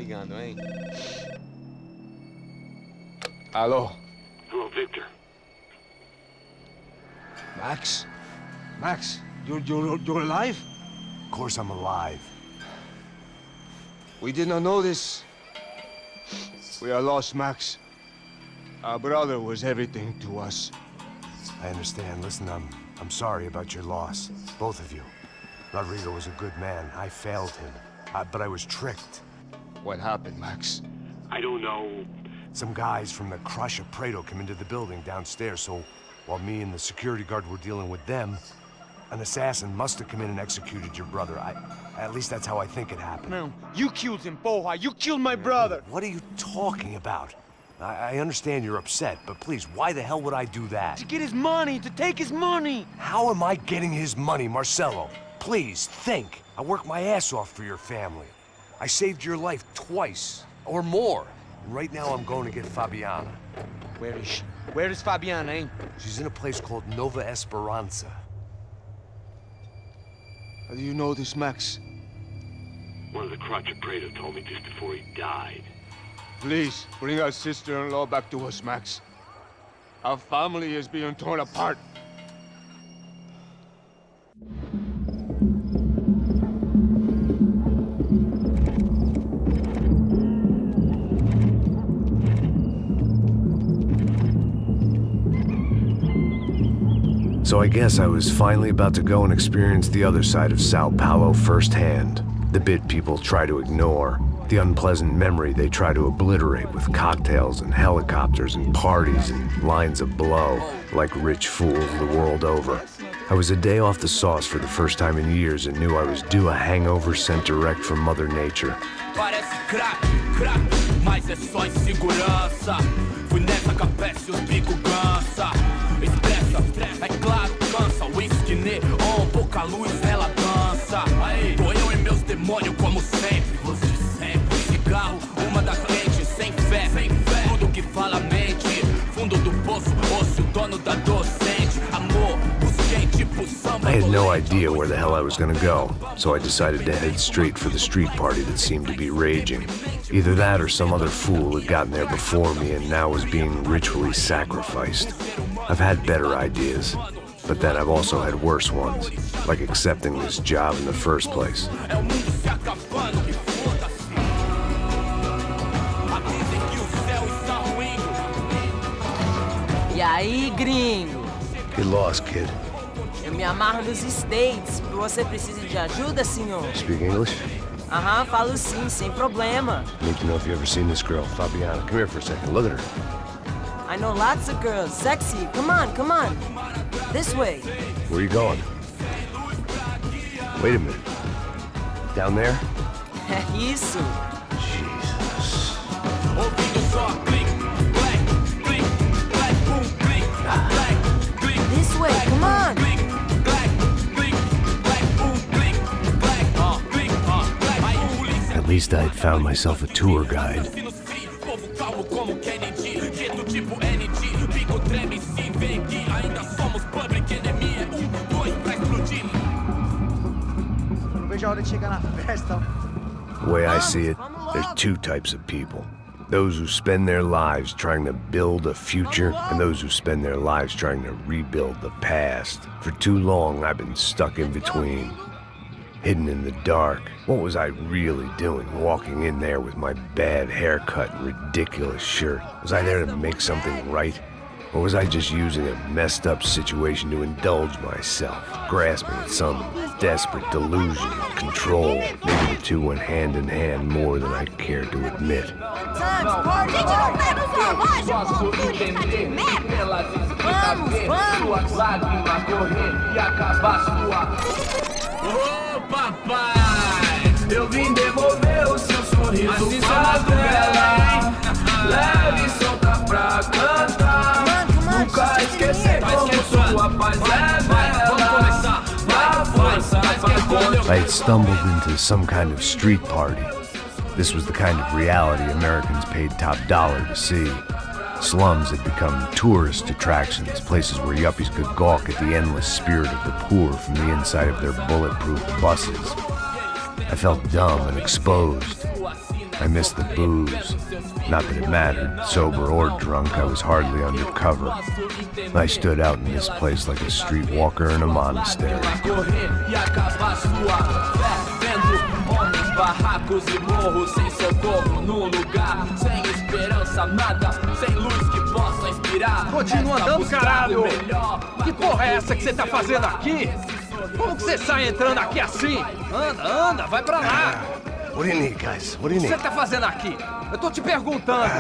ligando, hein? Alô? Hello, Victor. Max? Max, you're alive? Of course I'm alive. We did not know this. We are lost, Max. Our brother was everything to us. I understand. Listen, I'm sorry about your loss. Both of you. Rodrigo was a good man. I failed him. But I was tricked. What happened, Max? I don't know. Some guys from the Crush of Prado came into the building downstairs, so while me and the security guard were dealing with them, an assassin must have come in and executed your brother. At least that's how I think it happened. No, you killed him, porra! You killed my brother! What are you talking about? I understand you're upset, but please, why the hell would I do that? To get his money, to take his money! How am I getting his money, Marcelo? Please, think. I worked my ass off for your family. I saved your life twice, or more. Right now I'm going to get Fabiana. Where is she? Where is Fabiana, eh? She's in a place called Nova Esperanza. How do you know this, Max? One of the Crotch of Prado told me just before he died. Please, bring our sister-in-law back to us, Max. Our family is being torn apart. So I guess I was finally about to go and experience the other side of Sao Paulo firsthand. The bit people try to ignore. The unpleasant memory they try to obliterate with cocktails and helicopters and parties and lines of blow, like rich fools the world over. I was a day off the sauce for the first time in years and knew I was due a hangover sent direct from Mother Nature. Parece crack, mas é só insegurança. Fui nessa capeste, os bico cansa. Expressa, é claro, cansa. Whisky neon, pouca luz, ela dança. Tô eu e meus demônios como sempre. Os de sempre, cigarro, uma da frente. Sem fé, tudo que fala mente. Fundo do poço, osso, dono da docente. Amor, busquei tipo samba. I had no idea where the hell I was gonna go, so I decided to head straight for the street party that seemed to be raging. Either that or some other fool had gotten there before me and now was being ritually sacrificed. I've had better ideas, but then I've also had worse ones, like accepting this job in the first place. E aí, gringo? Get lost, kid. Eu me amarro nos States. Você precisa de ajuda, senhor? Speak English? Aham, falo sim, sem problema. Need to know if you've ever seen this girl, Fabiana. Come here for a second. Look at her. I know lots of girls. Sexy. Come on, come on. This way. Where are you going? Wait a minute. Down there? Isso. Jesus. This way, come on. At least I'd found myself a tour guide. The way I see it, there's two types of people. Those who spend their lives trying to build a future, and those who spend their lives trying to rebuild the past. For too long, I've been stuck in between. Hidden in the dark. What was I really doing, walking in there with my bad haircut and ridiculous shirt? Was I there to make something right? Or was I just using a messed up situation to indulge myself, grasping at some desperate delusion of control? Maybe the two went hand in hand more than I cared to admit. Ô papai, eu vim devolver o seu sorriso favela. Leve e solta pra cantar. Nunca esquecer como sua paz é bela. Na força pra I had stumbled into some kind of street party. This was the kind of reality Americans paid top dollar to see. Slums had become tourist attractions, places where yuppies could gawk at the endless spirit of the poor from the inside of their bulletproof buses. I felt dumb and exposed. I missed the booze. Not that it mattered. Sober or drunk, I was hardly undercover. I stood out in this place like a streetwalker in a monastery. Barracos e morros sem socorro num lugar sem esperança, nada, sem luz que possa inspirar. Continua andando, caralho! Que porra é essa que você tá fazendo aqui? Como que você sai entrando aqui assim? Anda, vai pra lá! What do you need, guys? What do you O que need? você tá fazendo aqui? Eu tô te perguntando.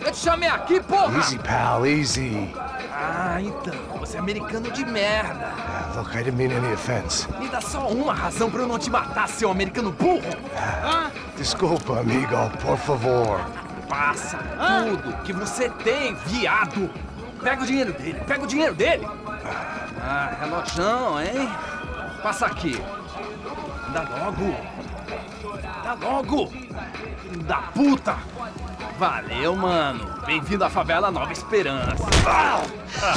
Eu te chamei aqui, porra! Easy, pal, easy. Ah, então, você é americano de merda. Look, I didn't mean any offense. Me dá só uma razão pra eu não te matar, seu americano burro. Desculpa, amigo, por favor. Passa tudo que você tem, viado. Pega o dinheiro dele, Ah, relojão, hein? Passa aqui. Dá logo. Filho da puta. Valeu, mano. Bem-vindo à favela Nova Esperança.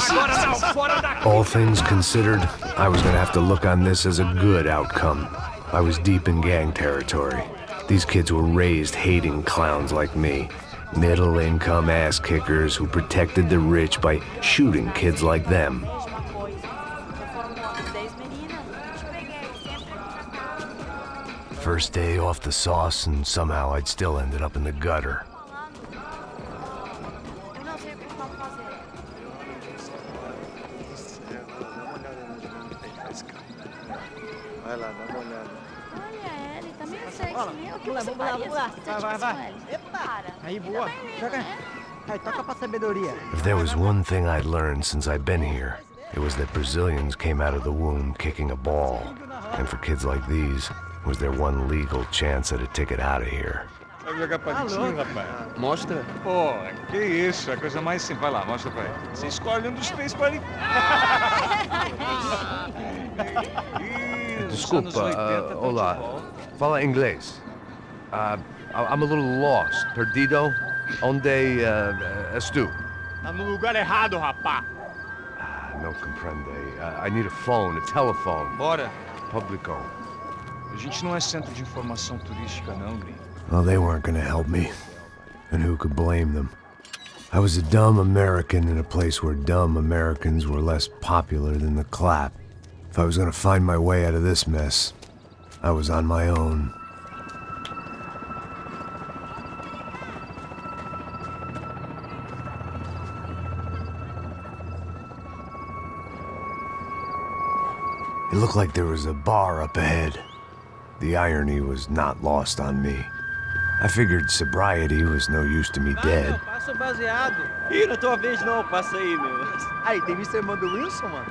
Agora não, fora daqui. All things considered, I was gonna have to look on this as a good outcome. I was deep in gang territory. These kids were raised hating clowns like me. Middle-income ass-kickers who protected the rich by shooting kids like them. First day off the sauce, and somehow I'd still ended up in the gutter. Vai lá, dá uma olhada. Olha, ele tá meio sexy, né? O que você faria se você tivesse com ele? Para. Aí, boa. Joga. Aí, toca pra sabedoria. If there was one thing I'd learned since I'd been here, it was that Brazilians came out of the womb kicking a ball. And for kids like these, was their one legal chance at a ticket out of here. Vai jogar palitinho, rapaz? Mostra. Pô, que isso, é a coisa mais simples. Vai lá, mostra pra ele. Você escolhe um dos três palitinhos. Desculpa, olá. Fala inglês. I'm a little lost. Perdido? Onde estou? Tá no lugar errado, rapá. No comprende. I need a phone, a telephone. Bora. Publico. A gente não é centro de informação turística, não, gringo. Well, they weren't gonna help me. And who could blame them? I was a dumb American in a place where dumb Americans were less popular than the clap. If I was gonna find my way out of this mess, I was on my own. It looked like there was a bar up ahead. The irony was not lost on me. I figured sobriety was no use to me dead. Passa o baseado. Ih, não é tua vez não, passa aí, meu. Aí, tem visto a irmã do Wilson, mano?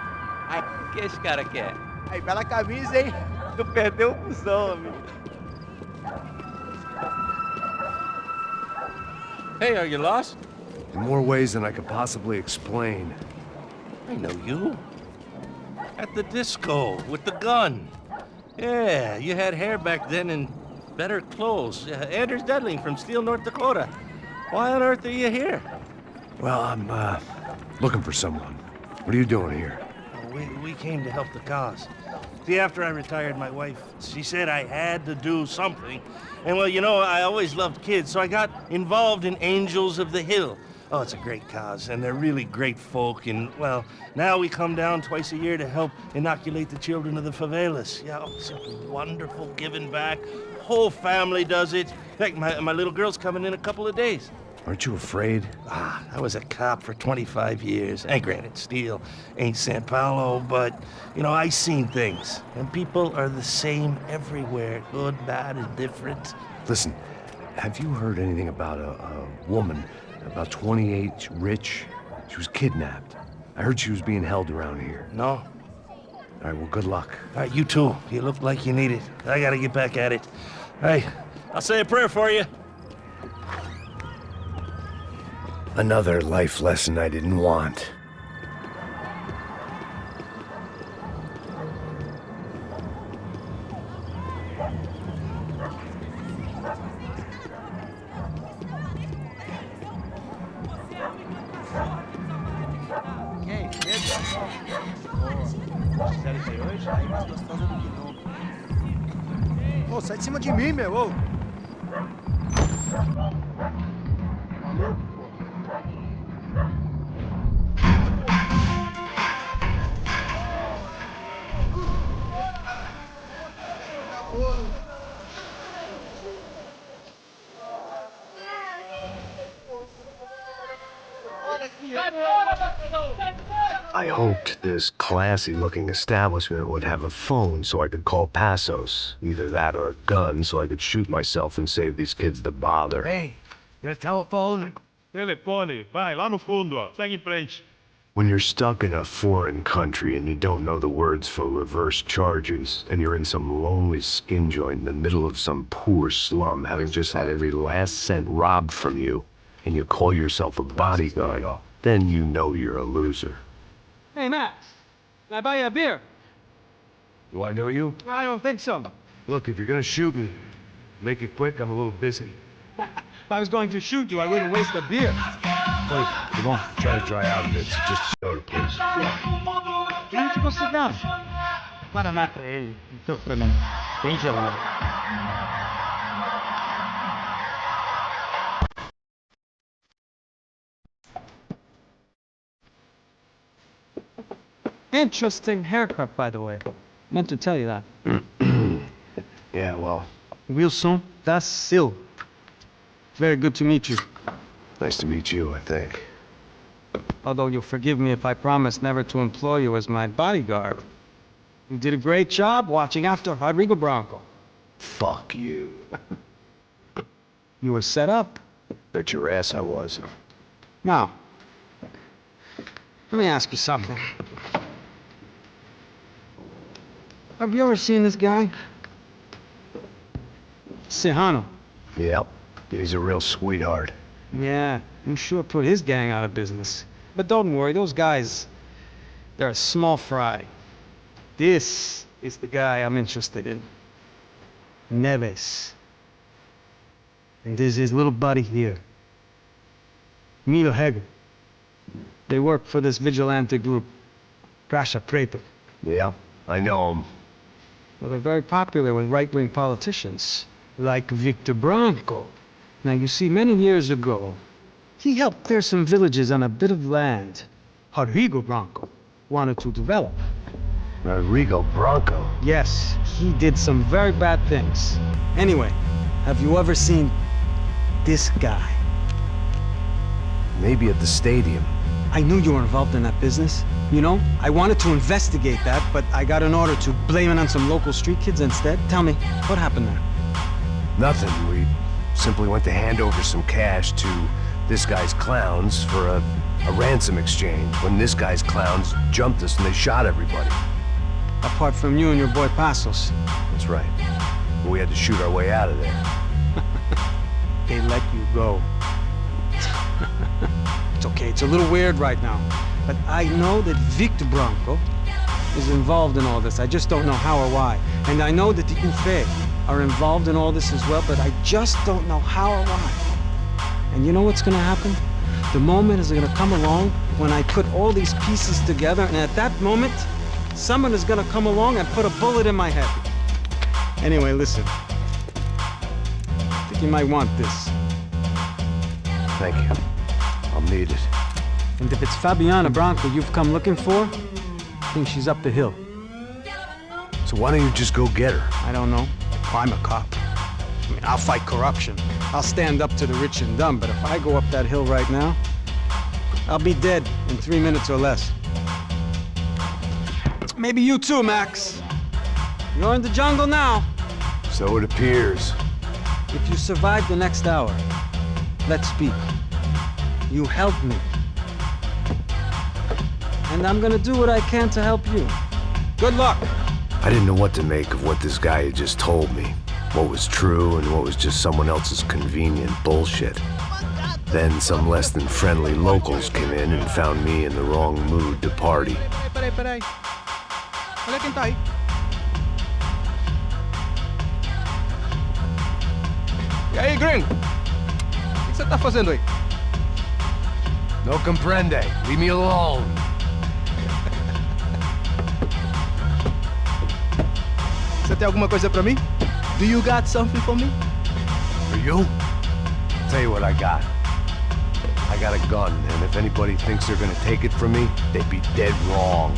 Aí, o que esse cara quer? Aí, bela camisa, hein? Tu perdeu o busão, amigo. Hey, are you lost? In more ways than I could possibly explain. I know you. At the disco, with the gun. Yeah, you had hair back then and better clothes. Anders Dedling from Steele, North Dakota. Why on earth are you here? Well, I'm, looking for someone. What are you doing here? We came to help the cause. See, after I retired, my wife, she said I had to do something. And well, you know, I always loved kids, so I got involved in Angels of the Hill. Oh, it's a great cause, and they're really great folk, and, well, now we come down twice a year to help inoculate the children of the favelas. Yeah, oh, simply wonderful, giving back. Whole family does it. In fact, my little girl's coming in a couple of days. Aren't you afraid? I was a cop for 25 years. And granted, Steele ain't São Paulo, but, you know, I seen things. And people are the same everywhere, good, bad, indifferent. Listen, have you heard anything about a woman, about 28, rich? She was kidnapped. I heard she was being held around here. No? All right, well, good luck. All right, you too. You look like you need it. I gotta get back at it. Hey, I'll say a prayer for you. Another life lesson I didn't want. Quem? Sério que hoje? Aí, mais gostosa do que nunca. Ô, sai de cima de mim, meu! Ô. I hoped this classy-looking establishment would have a phone so I could call Passos. Either that or a gun so I could shoot myself and save these kids the bother. Hey, your telephone? Telefone, vai, lá no fundo, ó. Segue em frente. When you're stuck in a foreign country and you don't know the words for reverse charges, and you're in some lonely skin joint in the middle of some poor slum having just had every last cent robbed from you, and you call yourself a bodyguard, then you know you're a loser. Hey, Max. Can I buy you a beer? Do I know you? I don't think so. Look, if you're gonna shoot me, make it quick, I'm a little busy. If I was going to shoot you, I wouldn't waste a beer. Wait, come on, try to dry out a bit, so just soda, please. Why don't you go sit down? Para mata ele. Então, Fernando. Bem gelado. Interesting haircut, by the way. Meant to tell you that. Yeah, well, Wilson da Silva. Very good to meet you. nice to meet you, I think. Although you'll forgive me if I promise never to employ you as my bodyguard. You did a great job watching after Rodrigo Branco. Fuck you. You were set up. Bet your ass I was. Now, let me ask you something. Have you ever seen this guy? Sejano. Yep, he's a real sweetheart. Yeah, you sure put his gang out of business. But don't worry, those guys, they're a small fry. This is the guy I'm interested in. Neves. And this is his little buddy here. Milo Heger. They work for this vigilante group, Orchestrated. Yeah, I know him. Well, they're very popular with right-wing politicians, like Victor Branco. Now, you see, many years ago, he helped clear some villages on a bit of land Rodrigo Branco wanted to develop. Rodrigo Branco? Yes, he did some very bad things. Anyway, have you ever seen this guy? Maybe at the stadium. I knew you were involved in that business. You know, I wanted to investigate that, but I got an order to blame it on some local street kids instead. Tell me, what happened there? Nothing. We simply went to hand over some cash to this guy's clowns for a ransom exchange when this guy's clowns jumped us and they shot everybody. Apart from you and your boy Passos. That's right. We had to shoot our way out of there. They let you go. It's okay, it's a little weird right now. But I know that Victor Branco is involved in all this. I just don't know how or why. And I know that the UFE are involved in all this as well, but I just don't know how or why. And you know what's gonna happen? The moment is gonna come along when I put all these pieces together, and at that moment, someone is gonna come along and put a bullet in my head. Anyway, listen. I think you might want this. Thank you. I'll need it. And if it's Fabiana Branco you've come looking for, I think she's up the hill. So why don't you just go get her? I don't know. I'm a cop. I mean, I'll fight corruption. I'll stand up to the rich and dumb, but if I go up that hill right now, I'll be dead in 3 minutes or less. Maybe you too, Max. You're in the jungle now. So it appears. If you survive the next hour, let's speak. You help me. And I'm gonna do what I can to help you. Good luck. I didn't know what to make of what this guy had just told me. What was true and what was just someone else's convenient bullshit. Then some less than friendly locals came in and found me in the wrong mood to party. Peraí. Olha quem tá aí. E aí, gringo? O que você tá fazendo aí? No comprende. Leave me alone. Você tem alguma coisa pra mim? Do you got something for me? For you? tell you what I got. I got a gun, and if anybody thinks they're gonna take it from me, they'd be dead wrong.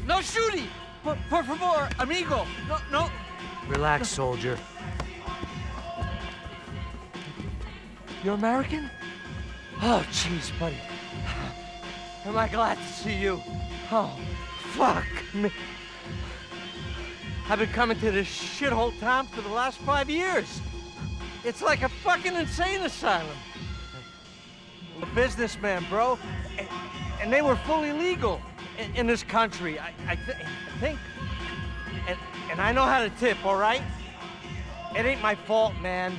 No shooting! Por favor, amigo! No. Relax, soldier. You're American? Oh, jeez, buddy. Am I glad to see you? Oh, fuck me. I've been coming to this shithole town for the last 5 years. It's like a fucking insane asylum. I'm a businessman, bro. And they were fully legal in this country. I think. And I know how to tip, all right? It ain't my fault, man.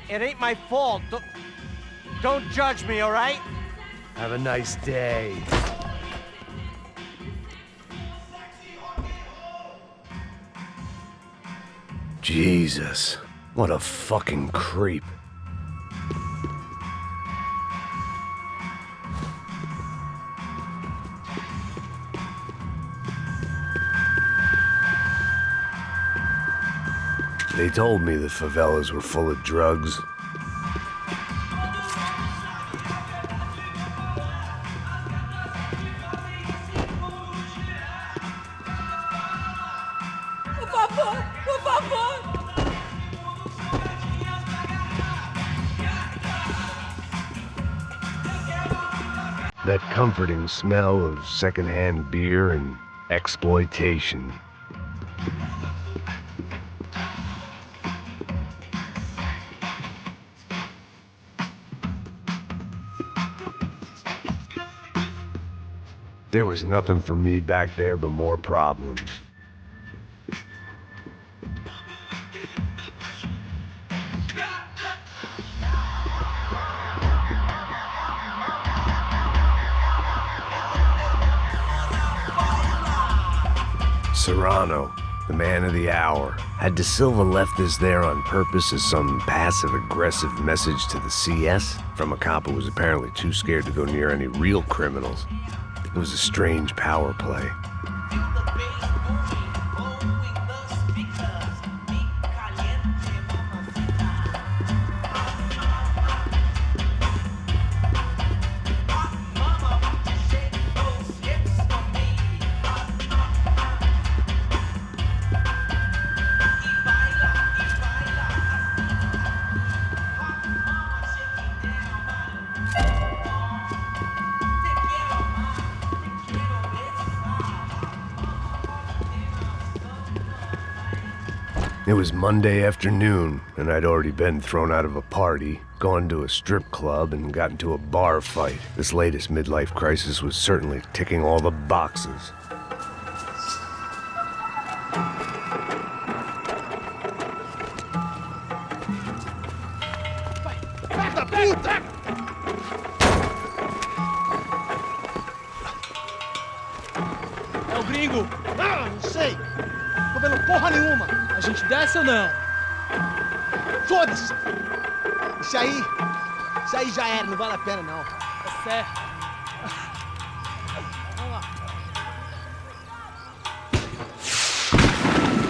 It ain't my fault. Don't judge me, all right? Have a nice day. Jesus, what a fucking creep. They told me the favelas were full of drugs. That comforting smell of secondhand beer and exploitation. There was nothing for me back there but more problems. Serrano, the man of the hour. Had De Silva left us there on purpose as some passive-aggressive message to the CS from a cop who was apparently too scared to go near any real criminals? It was a strange power play. It was Monday afternoon, and I'd already been thrown out of a party, gone to a strip club, and got into a bar fight. This latest midlife crisis was certainly ticking all the boxes. A gente desce ou não? Foda-se! Isso aí já era, não vale a pena não. Tá certo. Vamos lá.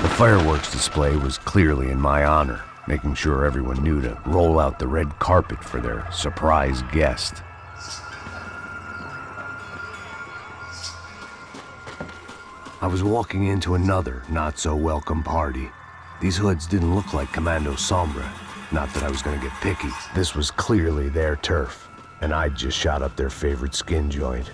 The fireworks display was clearly in my honor, making sure everyone knew to roll out the red carpet for their surprise guest. I was walking into another not-so-welcome party. These hoods didn't look like Comando Sombra. Not that I was gonna get picky. This was clearly their turf, and I'd just shot up their favorite skin joint.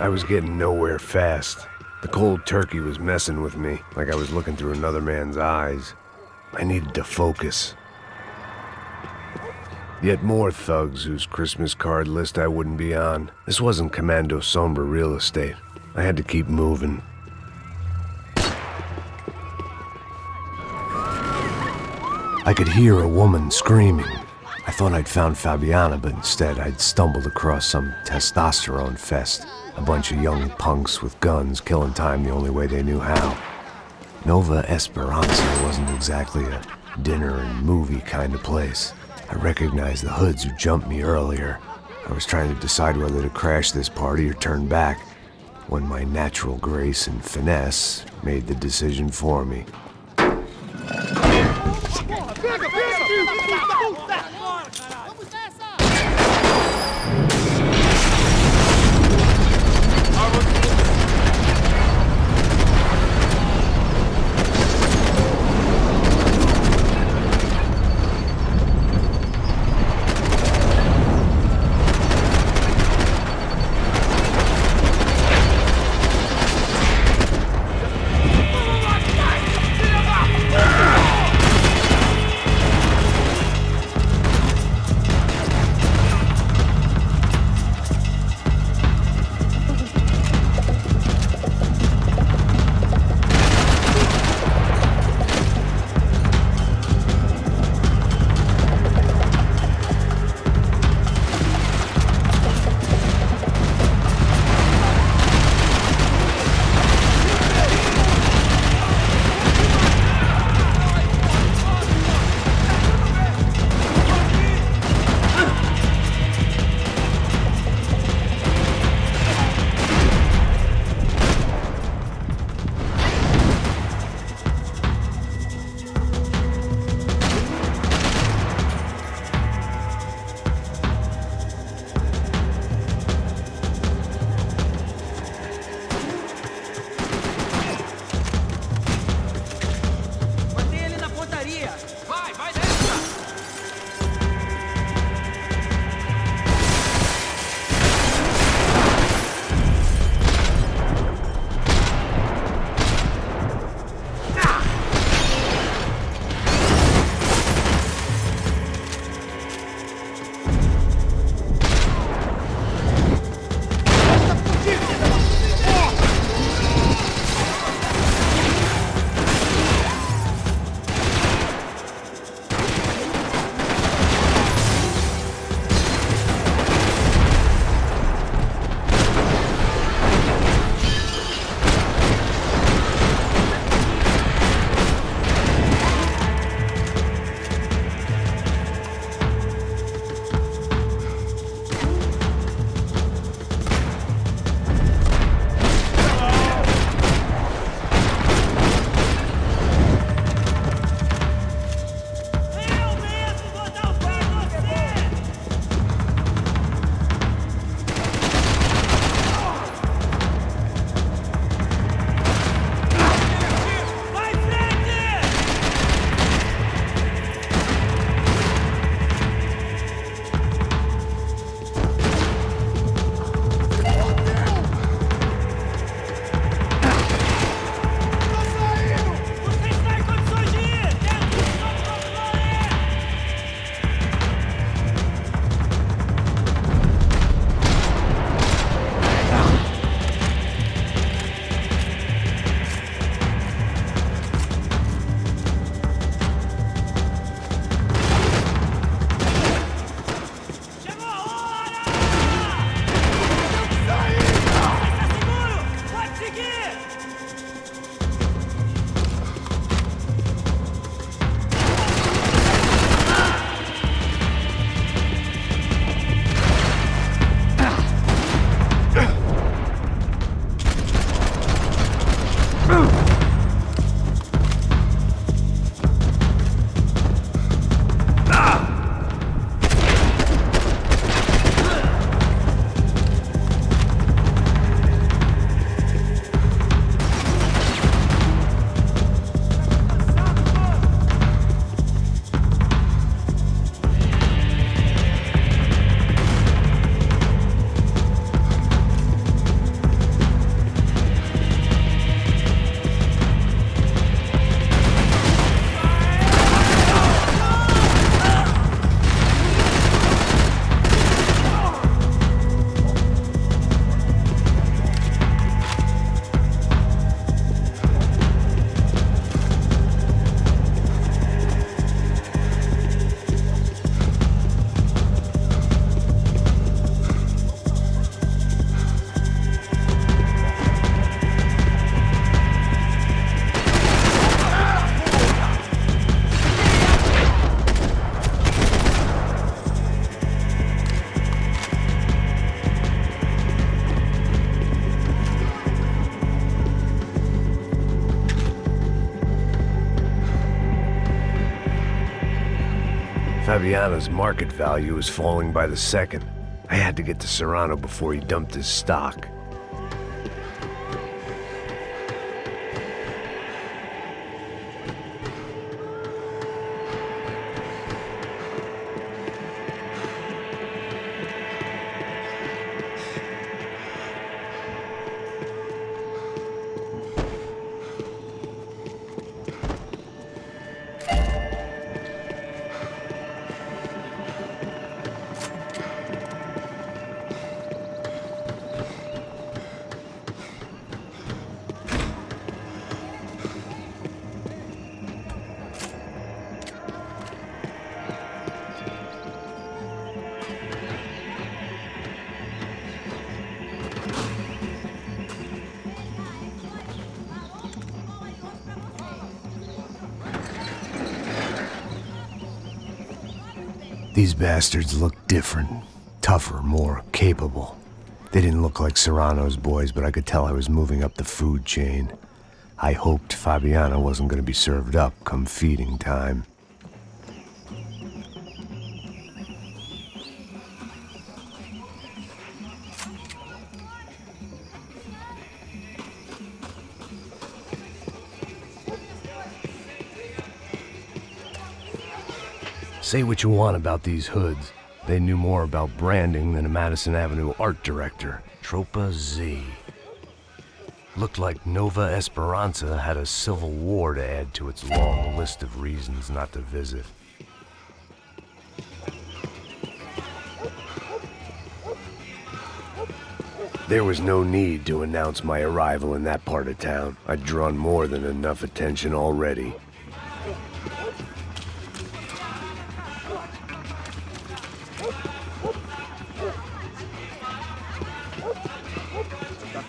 I was getting nowhere fast. The cold turkey was messing with me, like I was looking through another man's eyes. I needed to focus. Yet more thugs whose Christmas card list I wouldn't be on. This wasn't Comando Sombra real estate. I had to keep moving. I could hear a woman screaming. I thought I'd found Fabiana, but instead I'd stumbled across some testosterone fest. A bunch of young punks with guns killing time the only way they knew how. Nova Esperanza wasn't exactly a dinner and movie kind of place. I recognized the hoods who jumped me earlier. I was trying to decide whether to crash this party or turn back, when my natural grace and finesse made the decision for me. Fabiano's market value was falling by the second. I had to get to Serrano before he dumped his stock. These bastards looked different, tougher, more capable. They didn't look like Serrano's boys, but I could tell I was moving up the food chain. I hoped Fabiano wasn't going to be served up come feeding time. Say what you want about these hoods. They knew more about branding than a Madison Avenue art director. Tropa Z. Looked like Nova Esperanza had a civil war to add to its long list of reasons not to visit. There was no need to announce my arrival in that part of town. I'd drawn more than enough attention already.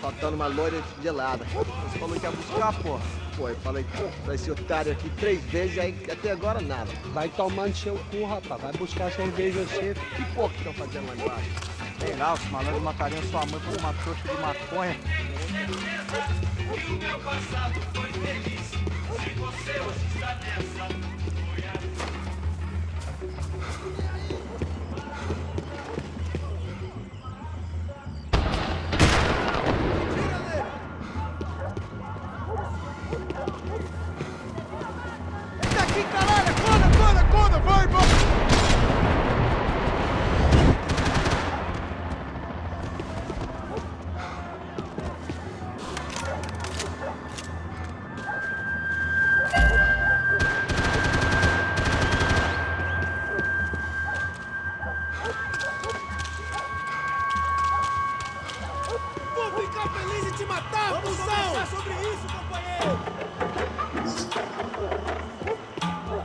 Faltando uma loira gelada. Você falou que ia buscar, pô. Pô, eu falei pra esse otário aqui 3 vezes, aí até agora nada. Vai tomando seu cu, rapaz. Vai buscar cerveja cedo. Que porra que estão fazendo lá embaixo? Sei lá, os malandros matariam sua mãe por uma trouxa de maconha. O meu passado foi feliz. Se você hoje está nessa...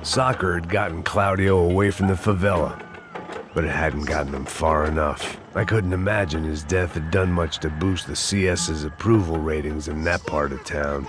Soccer had gotten Claudio away from the favela, but it hadn't gotten him far enough. I couldn't imagine his death had done much to boost the CS's approval ratings in that part of town.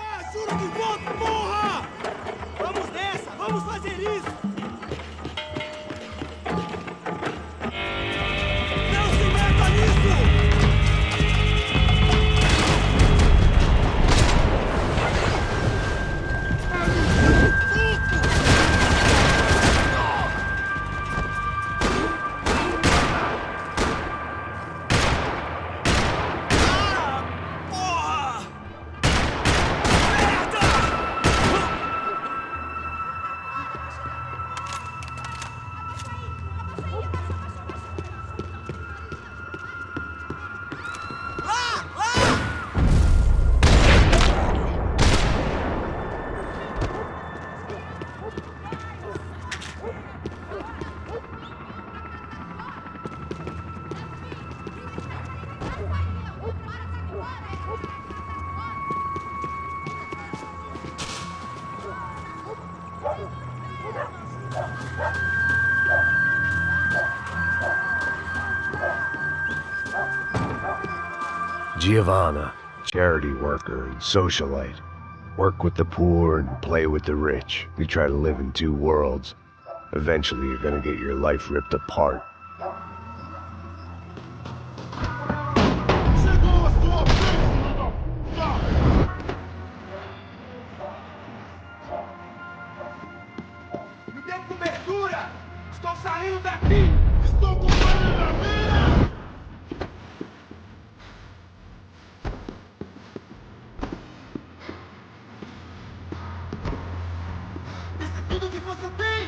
Giovanna, charity worker and socialite. Work with the poor and play with the rich. You try to live in 2 worlds. Eventually you're gonna get your life ripped apart. Me dê cobertura! Estou Estou saindo daqui! Estou com fome na vida! Isso é tudo que você tem!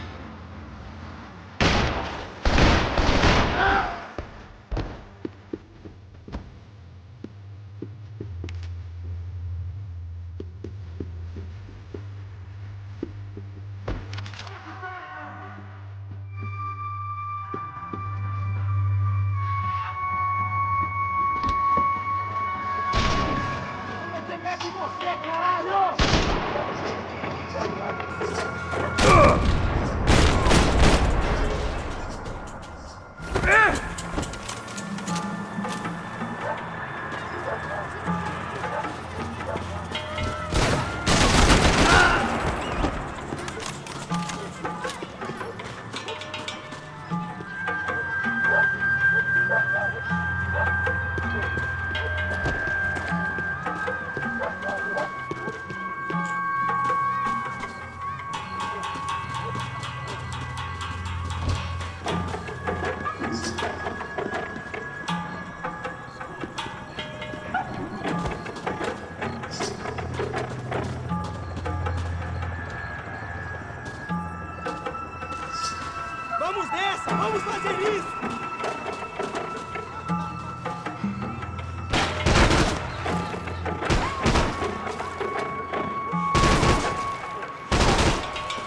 Vamos nessa! Vamos fazer isso!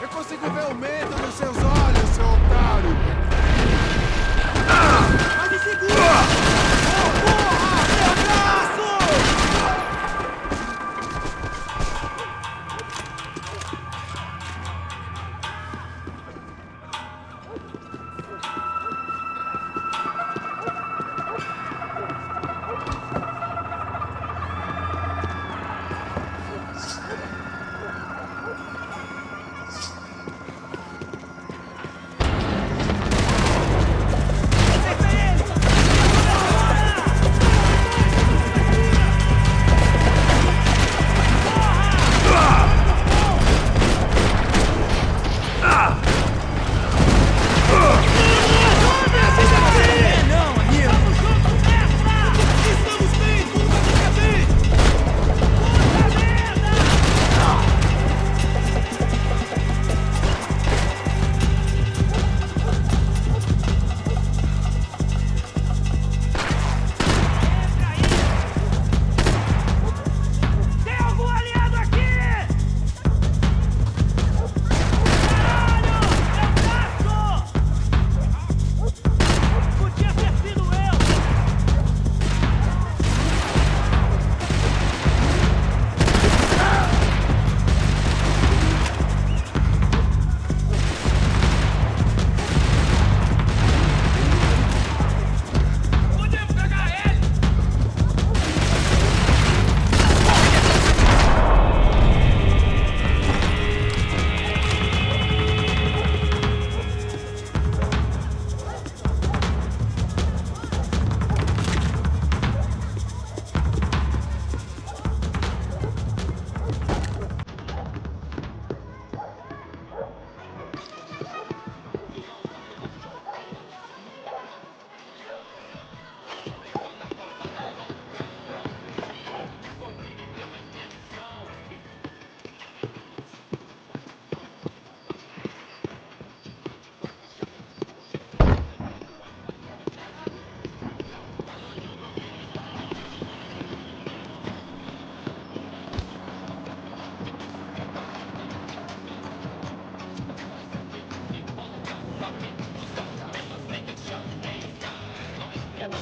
Eu consigo ver o medo nos seus olhos, seu otário! Mas me segura! Oh, porra! Meu braço!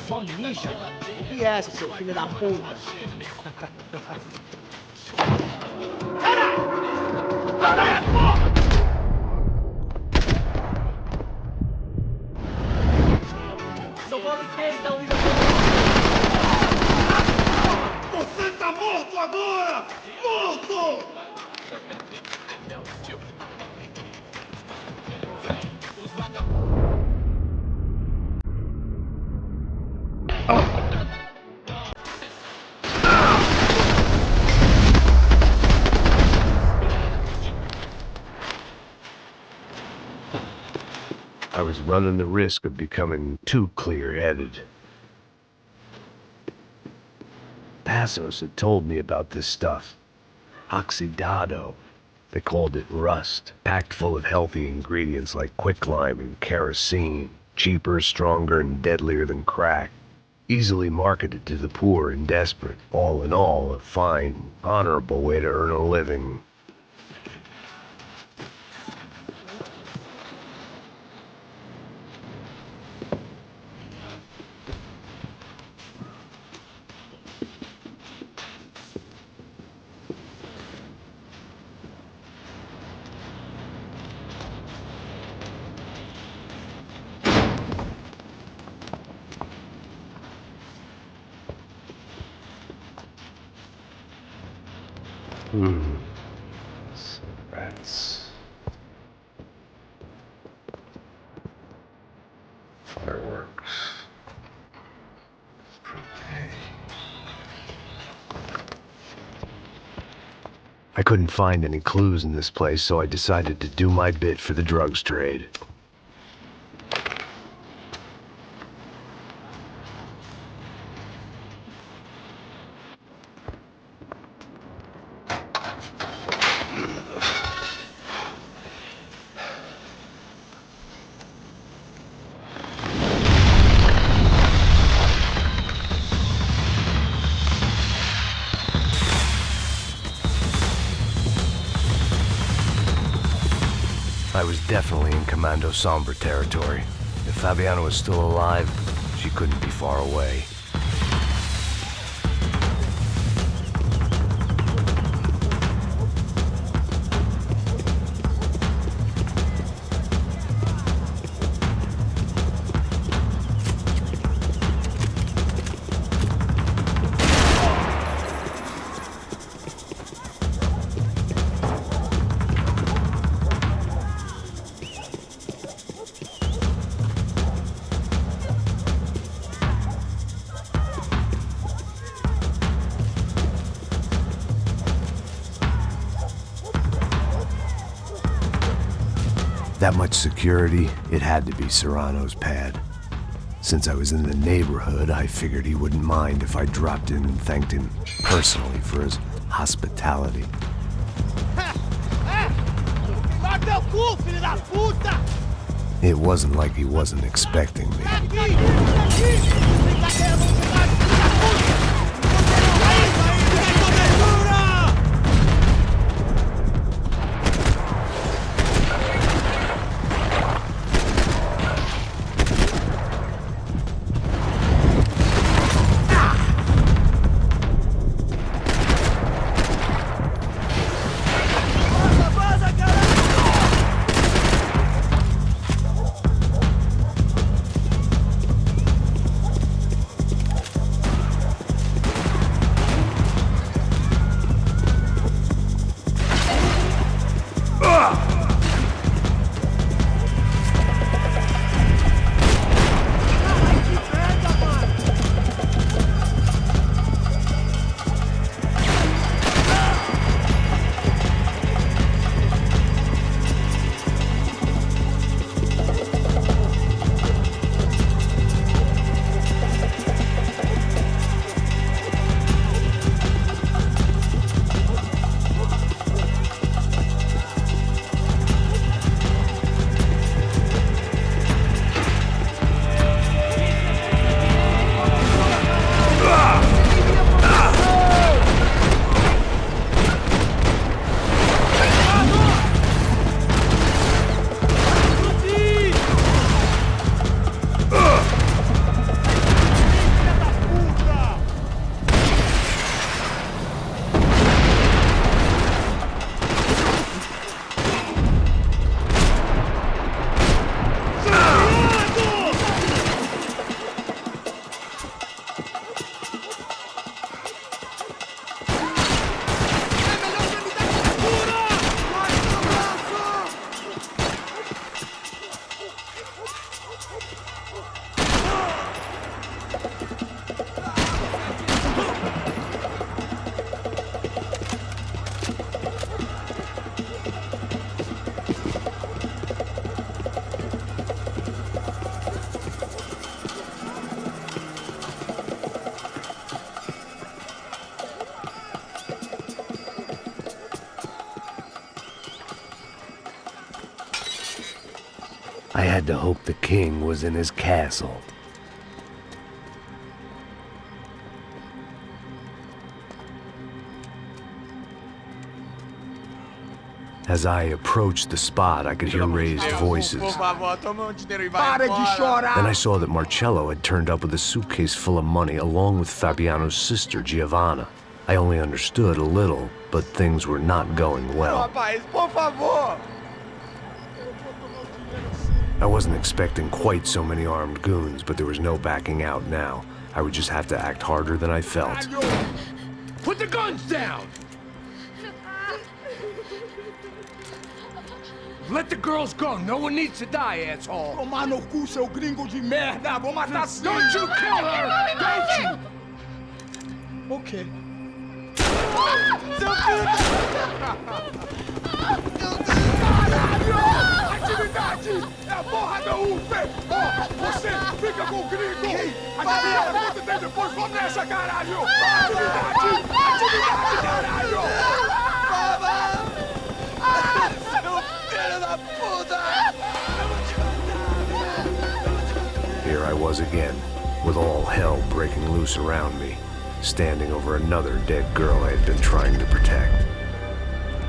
Só lixo? O que é essa, seu filho da puta? São Paulo estão indo. Você tá morto agora! Morto! I was running the risk of becoming too clear-headed. Passos had told me about this stuff. Oxidado. They called it rust, packed full of healthy ingredients like quicklime and kerosene, cheaper, stronger, and deadlier than crack. Easily marketed to the poor and desperate. All in all, a fine, honorable way to earn a living. Rats. Fireworks. I couldn't find any clues in this place, so I decided to do my bit for the drugs trade. I was definitely in Comando Sombra territory. If Fabiana was still alive, she couldn't be far away. That much security, it had to be Serrano's pad. Since I was in the neighborhood, I figured he wouldn't mind if I dropped in and thanked him personally for his hospitality. It wasn't like he wasn't expecting me. had to hope the king was in his castle. As I approached the spot, I could hear raised voices. Por favor, toma dinheiro e vai embora. Para de chorar! Then I saw that Marcello had turned up with a suitcase full of money along with Fabiano's sister, Giovanna. I only understood a little, but things were not going well. Rapaz, por favor! I wasn't expecting quite so many armed goons, but there was no backing out now. I would just have to act harder than I felt. Put the guns down! Let the girls go. No one needs to die, asshole. Tomar no cu, seu gringo de merda! Vou matar sim! Don't you kill her! Don't you! Ok. Seu filho Caralho! Atividade! É a porra da UP! Você fica com o gringo! Atividade acontecer depois, vamos nessa, caralho! Atividade! Atividade, caralho! Here I was again, with all hell breaking loose around me, standing over another dead girl I had been trying to protect.